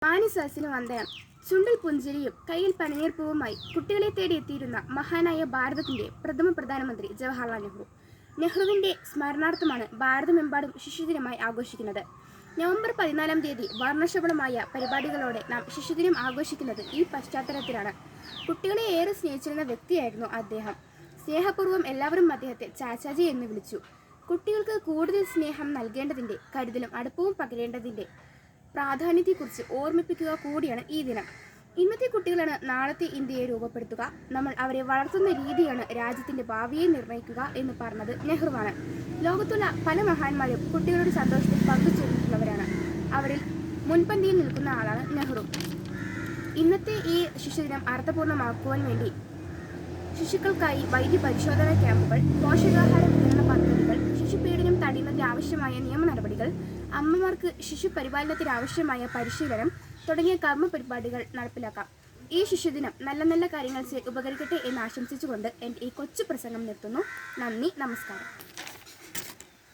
മാനിസസിന് വന്ദനം. ചുണ്ടിൽ പുഞ്ചിരിയും കയ്യിൽ പനിനീർപ്പൂവുമായി കുട്ടികളെ തേടിയെത്തിയിരുന്ന മഹാനായ ഭാരതത്തിന്റെ പ്രഥമ പ്രധാനമന്ത്രി ജവഹർലാൽ നെഹ്റു. നെഹ്റുവിന്റെ സ്മരണാർത്ഥമാണ് ഭാരതമെമ്പാടും ശിശുദിനമായി ആഘോഷിക്കുന്നത്. നവംബർ 14 തീയതി വർണ്ണശബളമായ പരിപാടികളോടെ നാം ശിശുദിനം ആഘോഷിക്കുന്നത് ഈ പശ്ചാത്തലത്തിലാണ്. കുട്ടികളെ ഏറെ സ്നേഹിച്ചിരുന്ന വ്യക്തിയായിരുന്നു അദ്ദേഹം. സ്നേഹപൂർവ്വം എല്ലാവരും അദ്ദേഹത്തെ ചാച്ചാജി എന്ന് വിളിച്ചു. കുട്ടികൾക്ക് കൂടുതൽ സ്നേഹം നൽകേണ്ടതിന്റെ കരുതലും അടുപ്പവും പകരേണ്ടതിന്റെ പ്രാധാന്യത്തെക്കുറിച്ച് ഓർമ്മിപ്പിക്കുക കൂടിയാണ് ഈ ദിനം. ഇന്നത്തെ കുട്ടികളാണ് നാളത്തെ ഇന്ത്യയെ രൂപപ്പെടുത്തുക. നമ്മൾ അവരെ വളർത്തുന്ന രീതിയാണ് രാജ്യത്തിന്റെ ഭാവിയെ നിർണ്ണയിക്കുക എന്ന് പറഞ്ഞത് നെഹ്റുവാണ്. ലോകത്തുള്ള പല മഹാന്മാരും കുട്ടികളുടെ സന്തോഷത്തിൽ പങ്കുചേർന്നിട്ടുള്ളവരാണ്. അവരിൽ മുൻപന്തിയിൽ നിൽക്കുന്ന ആളാണ് നെഹ്റു. ഇന്നത്തെ ഈ ശിശുദിനം അർത്ഥപൂർണ്ണമാക്കുവാൻ വേണ്ടി ശിശുക്കൾക്കായി വൈദ്യ പരിശോധനാ ക്യാമ്പുകൾ, പോഷകാഹാര വിതരണ പദ്ധതികൾ, ശിശുപീഡനം തടയുന്നതിന് ആവശ്യമായ നിയമ നടപടികൾ, അമ്മമാർക്ക് ശിശു പരിപാലനത്തിന് ആവശ്യമായ പരിശീലനം തുടങ്ങിയ കർമ്മ പരിപാടികൾ നടപ്പിലാക്കാം. ഈ ശിശുദിനം നല്ല നല്ല കാര്യങ്ങൾ ഉപകരിക്കട്ടെ എന്ന് ആശംസിച്ചുകൊണ്ട് എൻ്റെ ഈ കൊച്ചു പ്രസംഗം നിർത്തുന്നു. നന്ദി, നമസ്കാരം.